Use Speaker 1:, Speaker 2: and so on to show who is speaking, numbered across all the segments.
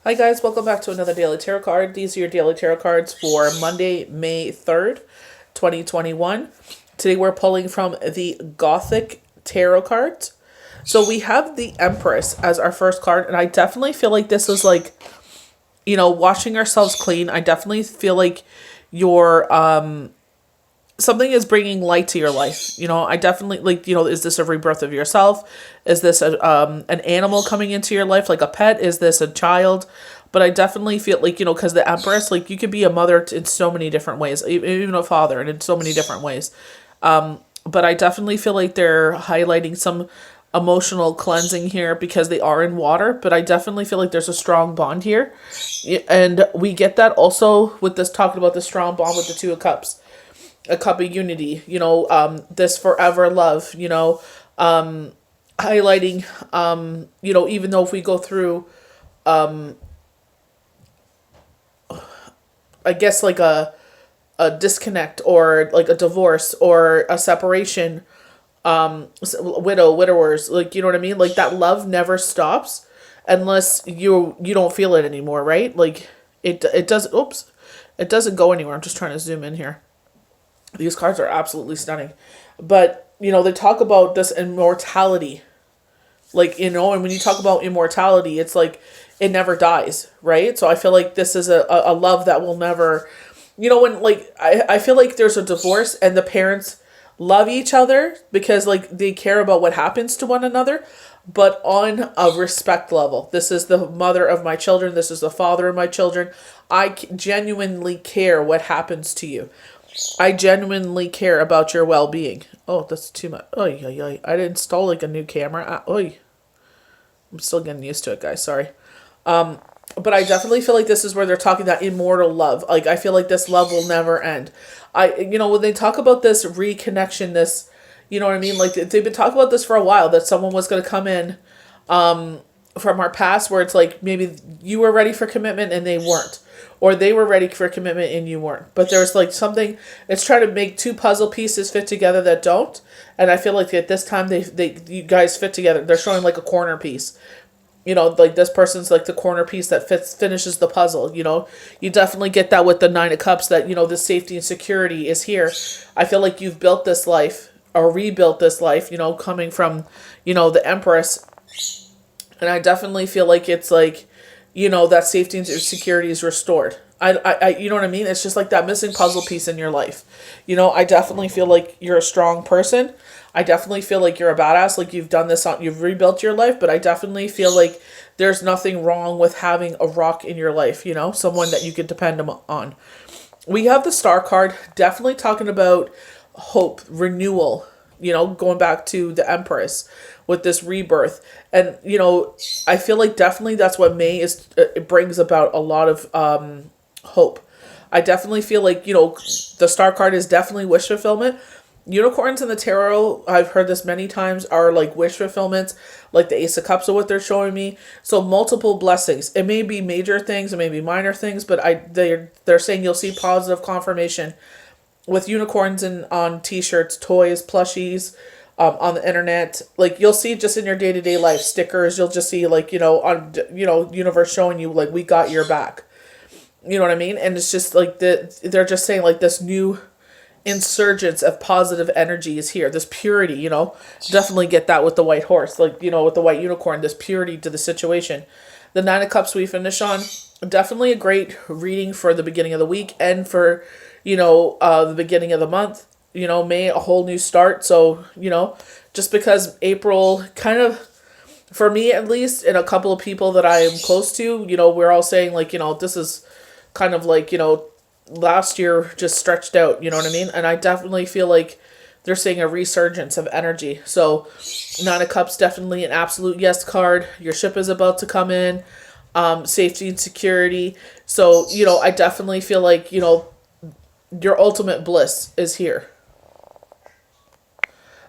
Speaker 1: Hi guys, welcome back to another Daily Tarot card. These are your Daily Tarot cards for Monday, May 3rd, 2021. Today we're pulling from the Gothic Tarot cards. So we have the Empress as our first card, and I definitely feel like this is like, washing ourselves clean. I definitely feel like your something is bringing light to your life. I definitely is this a rebirth of yourself? Is this an animal coming into your life, like a pet? Is this a child? But I definitely feel like, because the Empress, like, you could be a mother in so many different ways, even a father, and in so many different ways. But I definitely feel like they're highlighting some emotional cleansing here because they are in water, but I definitely feel like there's a strong bond here. And we get that also with this, talking about the strong bond with the Two of Cups, a cup of unity, this forever love, highlighting, even though if we go through, I guess like a disconnect or like a divorce or a separation, widowers, like, you know what I mean? Like that love never stops unless you don't feel it anymore, right? Like it does, oops, it doesn't go anywhere. I'm just trying to zoom in here. These cards are absolutely stunning. But, they talk about this immortality. Like, and when you talk about immortality, it's like it never dies, right? So I feel like this is a love that will never, when like, I feel like there's a divorce and the parents love each other because like they care about what happens to one another, but on a respect level. This is the mother of my children. This is the father of my children. I genuinely care what happens to you. I genuinely care about your well-being. Oh, that's too much. Oy, oy, oy. I didn't install like a new camera. Oy. I'm still getting used to it, guys. Sorry. But I definitely feel like this is where they're talking that immortal love. Like, I feel like this love will never end. When they talk about this reconnection, this, you know what I mean? Like, they've been talking about this for a while, that someone was going to come in from our past where it's like maybe you were ready for commitment and they weren't, or they were ready for commitment and you weren't, but there's like something, it's trying to make two puzzle pieces fit together that don't. And I feel like at this time you guys fit together. They're showing like a corner piece, like this person's like the corner piece that finishes the puzzle. You definitely get that with the Nine of Cups, that the safety and security is here. I feel like you've built this life or rebuilt this life, coming from the Empress. And I definitely feel like it's like, that safety and security is restored. You know what I mean? It's just like that missing puzzle piece in your life. I definitely feel like you're a strong person. I definitely feel like you're a badass. Like you've done this you've rebuilt your life, but I definitely feel like there's nothing wrong with having a rock in your life, someone that you can depend on. We have the Star card, definitely talking about hope, renewal, going back to the Empress with this rebirth. And, I feel like definitely that's what May is, it brings about a lot of hope. I definitely feel like, the Star card is definitely wish fulfillment. Unicorns in the tarot, I've heard this many times, are like wish fulfillments, like the Ace of Cups are what they're showing me. So multiple blessings. It may be major things, it may be minor things, but they're saying you'll see positive confirmation with unicorns on t-shirts, toys, plushies, on the internet. Like you'll see just in your day-to-day life, stickers, you'll just see like, on, universe showing you like, we got your back. You know what I mean? And it's just like they're just saying like this new insurgence of positive energy is here. This purity, definitely get that with the white horse, like, with the white unicorn, this purity to the situation. The Nine of Cups we finish on, definitely a great reading for the beginning of the week and for, the beginning of the month. May, a whole new start. So, just because April kind of, for me at least, and a couple of people that I am close to, we're all saying like, this is kind of like, last year just stretched out, you know what I mean? And I definitely feel like they're saying a resurgence of energy. So Nine of Cups, definitely an absolute yes card. Your ship is about to come in. Safety and security. So, I definitely feel like, your ultimate bliss is here.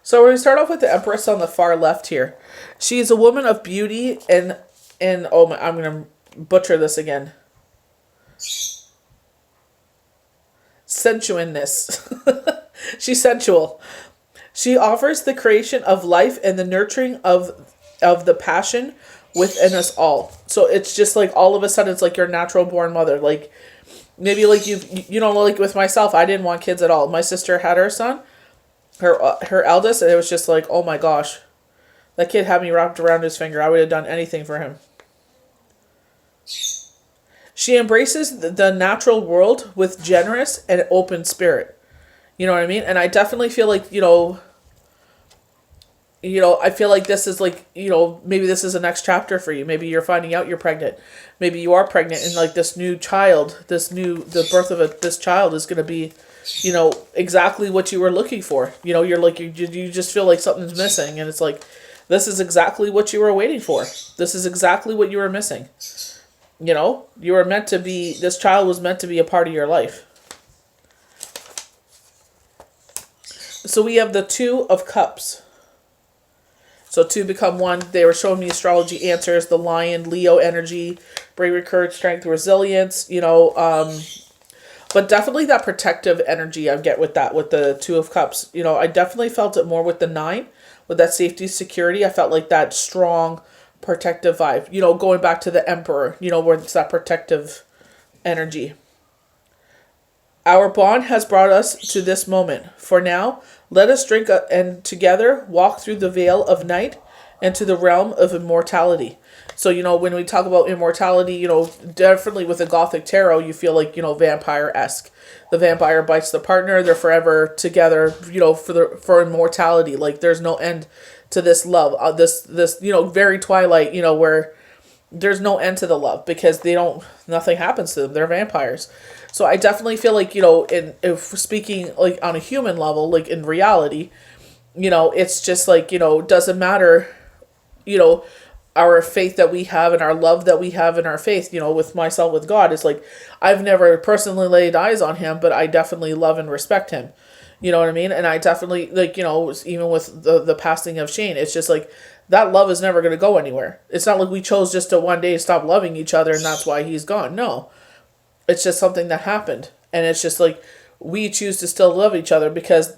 Speaker 1: So we're going to start off with the Empress on the far left here. She's a woman of beauty and oh my, I'm going to butcher this again. Sensualness. She's sensual. She offers the creation of life and the nurturing of the passion within us all. So it's just like all of a sudden it's like your natural born mother. Like maybe like you know, like with myself, I didn't want kids at all. My sister had her son, her eldest, and it was just like, oh my gosh, that kid had me wrapped around his finger. I would have done anything for him. She embraces the natural world with generous and open spirit. You know what I mean? And I definitely feel like, I feel like this is like, maybe this is the next chapter for you. Maybe you're finding out you're pregnant. Maybe you are pregnant and like this new child, the birth of this child is going to be, exactly what you were looking for. You're like, you just feel like something's missing. And it's like, this is exactly what you were waiting for. This is exactly what you were missing. You were meant to be, this child was meant to be a part of your life. So we have the Two of Cups. So two become one. They were showing me astrology answers, the Lion, Leo energy, bravery, courage, strength, resilience, but definitely that protective energy I get with that, with the Two of Cups. I definitely felt it more with the 9, with that safety, security. I felt like that strong, protective vibe. Going back to the Emperor, where it's that protective energy. Our bond has brought us to this moment. For now, let us drink and together walk through the veil of night and to the realm of immortality. So, when we talk about immortality, definitely with the Gothic tarot, you feel like, vampire-esque. The vampire bites the partner, they're forever together, for immortality. Like, there's no end to this love. This very Twilight, where there's no end to the love because nothing happens to them. They're vampires. So I definitely feel like, if speaking like on a human level, like in reality, it's just like, doesn't matter, our faith that we have and our love that we have in our faith, with myself, with God, it's like, I've never personally laid eyes on him, but I definitely love and respect him. You know what I mean? And I definitely, like, even with the passing of Shane, it's just like, that love is never going to go anywhere. It's not like we chose just to one day stop loving each other and that's why he's gone. No. It's just something that happened. And it's just like, we choose to still love each other because,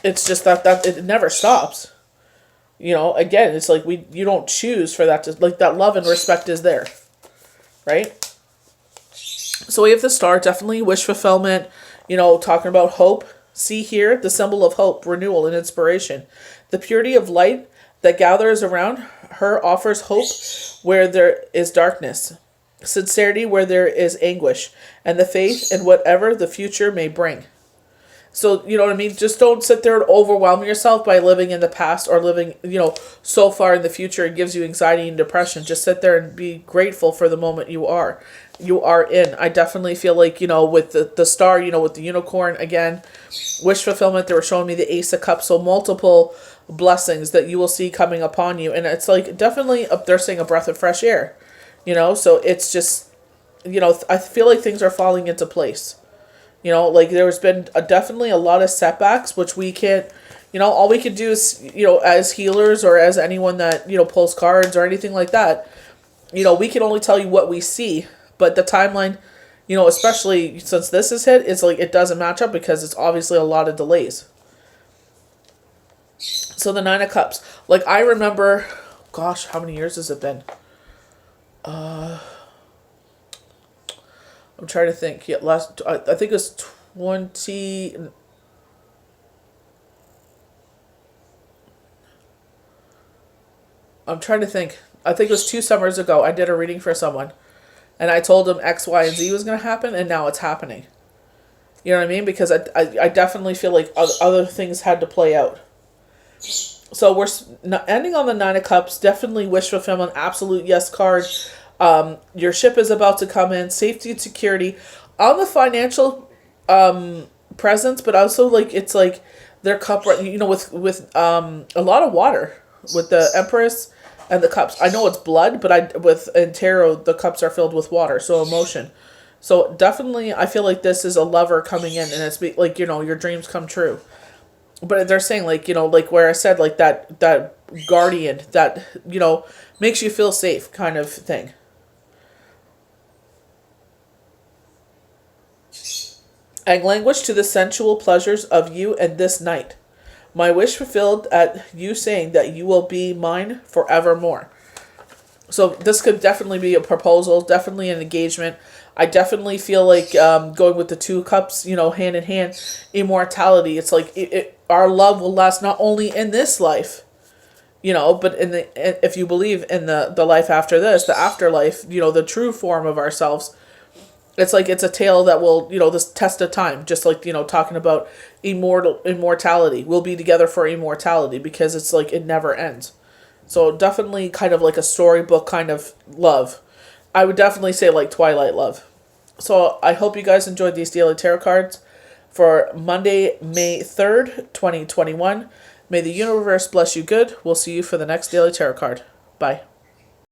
Speaker 1: it's just that it never stops. Again, it's like you don't choose for that to, like, that love and respect is there. Right? So we have the Star, definitely wish fulfillment, talking about hope. See here, the symbol of hope, renewal, and inspiration. The purity of light that gathers around her offers hope where there is darkness. Sincerity where there is anguish, and the faith in whatever the future may bring. So, you know what I mean? Just don't sit there and overwhelm yourself by living in the past or living, so far in the future. It gives you anxiety and depression. Just sit there and be grateful for the moment you are in. I definitely feel like, with the Star, with the unicorn, again, wish fulfillment, they were showing me the Ace of Cups, so multiple blessings that you will see coming upon you. And it's like, definitely, they're saying a breath of fresh air. So it's just, I feel like things are falling into place. Like there's been definitely a lot of setbacks, which we can't, all we can do is, as healers or as anyone that, pulls cards or anything like that, we can only tell you what we see. But the timeline, especially since this is hit, it's like it doesn't match up because it's obviously a lot of delays. So the 9 of Cups. Like I remember, gosh, how many years has it been? I'm trying to think. Yeah, I think it was 20. I'm trying to think. I think it was 2 summers ago. I did a reading for someone, and I told them X, Y, and Z was going to happen, and now it's happening. You know what I mean? Because I definitely feel like other things had to play out. So we're ending on the 9 of Cups. Definitely wish fulfillment. Absolute yes card. Your ship is about to come in. Safety and security. On the financial presence, but also like it's like their cup, with a lot of water with the Empress and the cups. I know it's blood, but in tarot the cups are filled with water, so emotion. So definitely, I feel like this is a lover coming in, and it's like your dreams come true. But they're saying like like where I said like that guardian that makes you feel safe kind of thing. And language to the sensual pleasures of you and this night. My wish fulfilled at you saying that you will be mine forevermore. So this could definitely be a proposal, definitely an engagement. I definitely feel like going with the two cups, hand in hand, immortality. It's like our love will last not only in this life, but if you believe in the life after this, the afterlife, the true form of ourselves. It's like it's a tale that will, this test of time, just like, talking about immortality. We'll be together for immortality because it's like it never ends. So definitely kind of like a storybook kind of love. I would definitely say like Twilight love. So I hope you guys enjoyed these daily tarot cards for Monday, May 3rd, 2021. May the universe bless you good. We'll see you for the next daily tarot card. Bye.